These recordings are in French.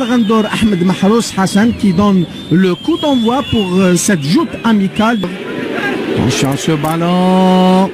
Randor Ahmed Mahrous Hassan qui donne le coup d'envoi pour cette joute amicale. Attention ce ballon.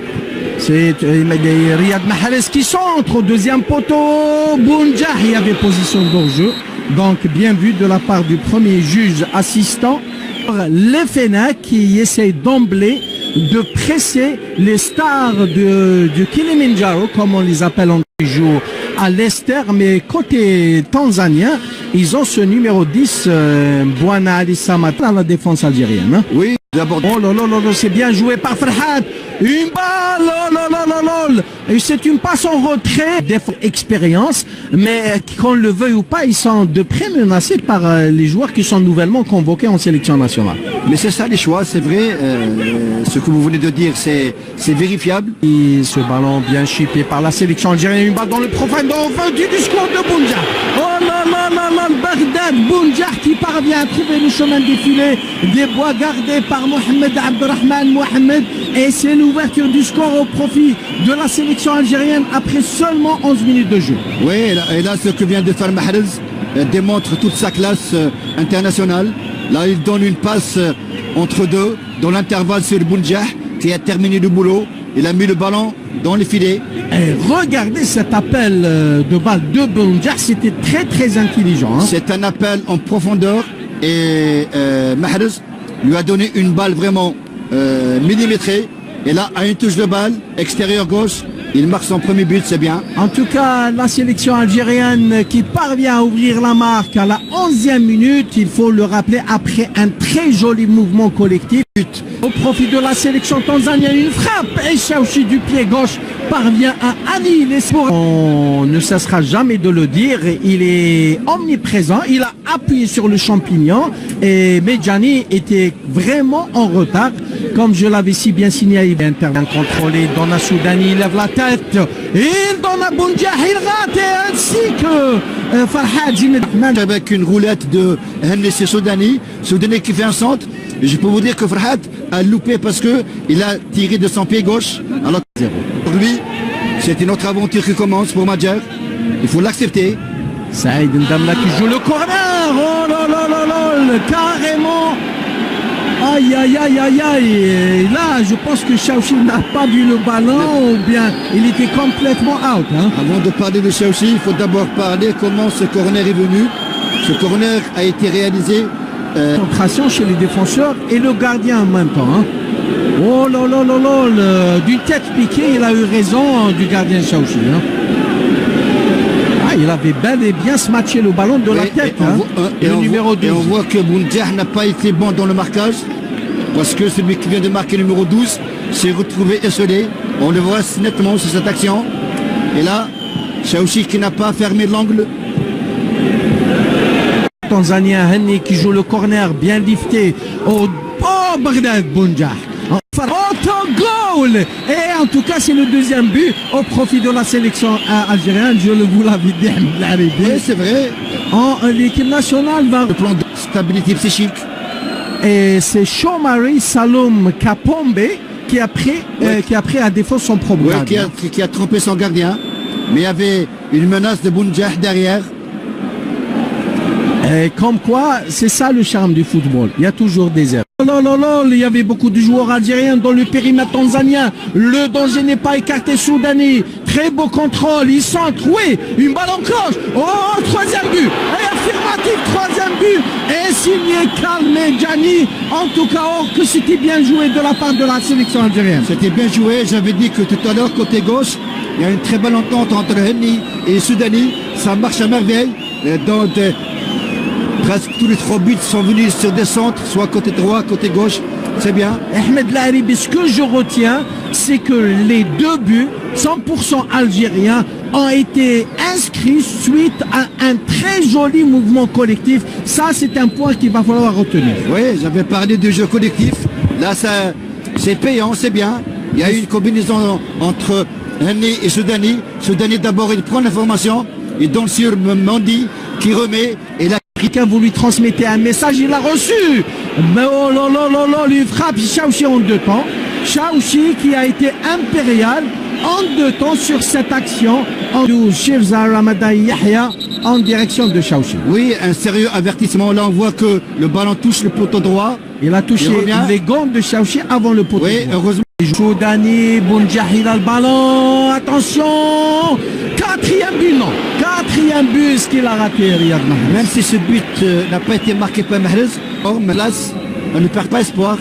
C'est Riyad Mahrez qui centre au deuxième poteau. Bounjah, il y avait position d'hors-jeu. Donc bien vu de la part du premier juge assistant. Le Fena qui essaie d'emblée de presser les stars du Kilimanjaro, comme on les appelle en jour à Leicester, mais côté tanzanien, ils ont ce numéro 10, Bouana Ali Samata, à la défense algérienne. Hein. Oui, d'abord. Oh là là là là, c'est bien joué par Farhad. Une balle, oh là là là là. Et c'est une passe en retrait. Expérience, mais qu'on le veuille ou pas, ils sont de près menacés par les joueurs qui sont nouvellement convoqués en sélection nationale. Mais c'est ça les choix, c'est vrai. Ce que vous venez de dire, c'est vérifiable. Et ce ballon bien chippé par la sélection algérienne, une balle dans le profondeur du discours de Bounjah. Oh là là là là, Bagdad, Bounjah qui parvient à trouver le chemin défilé des bois gardés par Mohamed Abdelrahman Mohamed. Et c'est l'ouverture du score au profit de la sélection algérienne après seulement 11 minutes de jeu. Oui, et là ce que vient de faire Mahrez démontre toute sa classe internationale. Là, il donne une passe entre deux, dans l'intervalle sur Bounjah, qui a terminé le boulot. Il a mis le ballon dans les filets. Et regardez cet appel de balle de Bounjah, c'était très très intelligent. Hein. C'est un appel en profondeur et Mahrez lui a donné une balle vraiment millimétrée. Et là, à une touche de balle, extérieur gauche, il marque son premier but, c'est bien. En tout cas, la sélection algérienne qui parvient à ouvrir la marque à la 11e minute, il faut le rappeler, après un très joli mouvement collectif. Au profit de la sélection tanzanienne, une frappe et Chaouchi du pied gauche parvient à annihiler. On ne cessera jamais de le dire, il est omniprésent, il a appuyé sur le champignon et Medjani était vraiment en retard. Comme je l'avais si bien signalé, il intervient contrôlé, Donna Soudani, il lève la tête, il donne à Bounjah, il rate, ainsi que Farhad Zinedine. Avec une roulette de Hennessy Soudani qui fait un centre. Je peux vous dire que Farhad a loupé parce qu'il a tiré de son pied gauche. Alors, pour lui, c'est une autre aventure qui commence pour Madjer. Il faut l'accepter. Saïd Ndamla qui joue le corner. Oh là là là là, carrément. Aïe aïe aïe aïe aïe. Et là, je pense que Chaouchi n'a pas vu le ballon ou bien il était complètement out. Hein. Avant de parler de Chaouchi, il faut d'abord parler comment ce corner est venu. Ce corner a été réalisé. Concentration chez les défenseurs et le gardien en même temps. Hein. Oh là là là là, d'une tête piquée, il a eu raison du gardien Chaouchi. Hein. Ah, il avait bel et bien matché le ballon de la tête. Et le numéro 12. Et on voit que Bounjah n'a pas été bon dans le marquage parce que celui qui vient de marquer le numéro 12 s'est retrouvé esselé. On le voit nettement sur cette action. Et là, Chaouchi qui n'a pas fermé l'angle. Tanzanien Henny qui joue le corner bien lifté au Bagdad Bounjah. Autogol. Et en tout cas c'est le deuxième but au profit de la sélection algérienne. Je vous l'avais dit. Oui, c'est vrai. L'équipe nationale va le plan de stabilité psychique. Et c'est Shomari Saloum Kapombe qui a pris à défaut son problème. Oui, qui a trompé son gardien. Mais il y avait une menace de Bounjah derrière. Et comme quoi, c'est ça le charme du football. Il y a toujours des erreurs. Il y avait beaucoup de joueurs algériens dans le périmètre tanzanien. Le danger n'est pas écarté Soudani. Très beau contrôle. Il centre. Oui, une balle en cloche. Oh, troisième but. Et affirmatif, troisième but. Et signé Kalme Djani. En tout cas, que c'était bien joué de la part de la sélection algérienne. C'était bien joué. J'avais dit que tout à l'heure, côté gauche, il y a une très belle entente entre Henny et Soudani. Ça marche à merveille. Donc, presque tous les trois buts sont venus sur des centres, soit côté droit, côté gauche. C'est bien. Ahmed Laharibi, ce que je retiens, c'est que les deux buts, 100% algériens, ont été inscrits suite à un très joli mouvement collectif. Ça, c'est un point qu'il va falloir retenir. Oui, j'avais parlé du jeu collectif. Là, c'est payant, c'est bien. Il y a eu une combinaison entre Henny et Soudani. Soudani, d'abord, il prend l'information. Il donne sur Mandi qui remet. Et là, quelqu'un vous lui transmettez un message, il l'a reçu. Mais oh là là là là, lui frappe Chaouchi en deux temps. Chaouchi qui a été impérial en deux temps sur cette action. Shirza Ramadan Yahya en direction de Chaouchi. Oui, un sérieux avertissement. Là, on voit que le ballon touche le poteau droit. Il a touché les gants de Chaouchi avant le poteau. Oui, heureusement. Soudani, Bounjah, il a le ballon. Attention, quatrième but, non. Quatrième but, ce qu'il a raté, Riyad Mahrez. Même si ce but n'a pas été marqué par Mahrez, mais là, on ne perd pas espoir.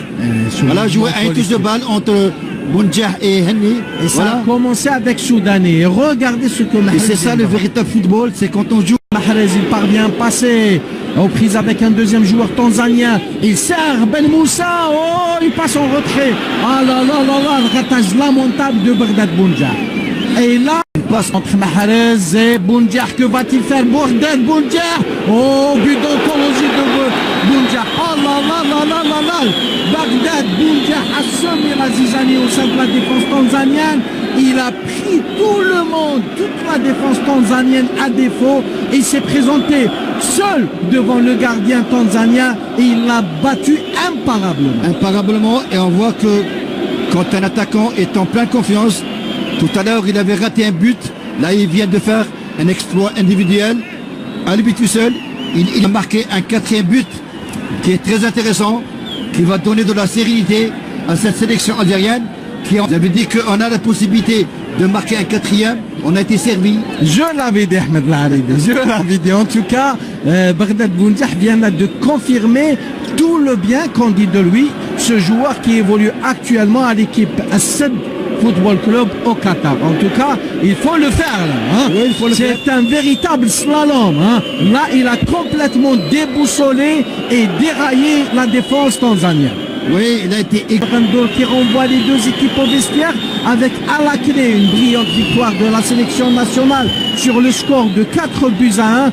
Voilà, jouer à une touche de balle entre Bounjah et Henny. Et ça a commencé avec Soudani. Regardez ce que Mahrez. Et c'est ça le véritable football, c'est quand on joue. Mahrez, il parvient à passer aux prises avec un deuxième joueur tanzanien. Il sert Ben Moussa. Oh, il passe en retrait. Ah là là là là, le ratage lamentable de Bagdad Bounjah. Et là, il passe entre Mahrez et Bounjah. Que va-t-il faire Bagdad Bounjah? Oh, but d'anthologie de Bounjah. Oh là là là là là là. Bagdad Bounjah a semé la zizanie au sein de la défense tanzanienne. Il a pris tout le monde, toute la défense tanzanienne à défaut. Il s'est présenté seul devant le gardien tanzanien et il l'a battu imparablement. Imparablement, et on voit que quand un attaquant est en pleine confiance, tout à l'heure il avait raté un but, là il vient de faire un exploit individuel, à lui tout seul, il a marqué un quatrième but qui est très intéressant, qui va donner de la sérénité à cette sélection algérienne. Vous avez dit qu'on a la possibilité de marquer un quatrième, on a été servi. Je l'avais dit, Ahmed Laharibi, je l'avais dit. En tout cas, Bagdad Bounjah vient de confirmer tout le bien qu'on dit de lui, ce joueur qui évolue actuellement à l'équipe Assad Football Club au Qatar. En tout cas, il faut le faire là. Hein. Oui, c'est un véritable slalom. Hein. Là, il a complètement déboussolé et déraillé la défense tanzanienne. Oui, il a été qui renvoie les deux équipes au vestiaire avec à la clé une brillante victoire de la sélection nationale sur le score de 4 buts à 1.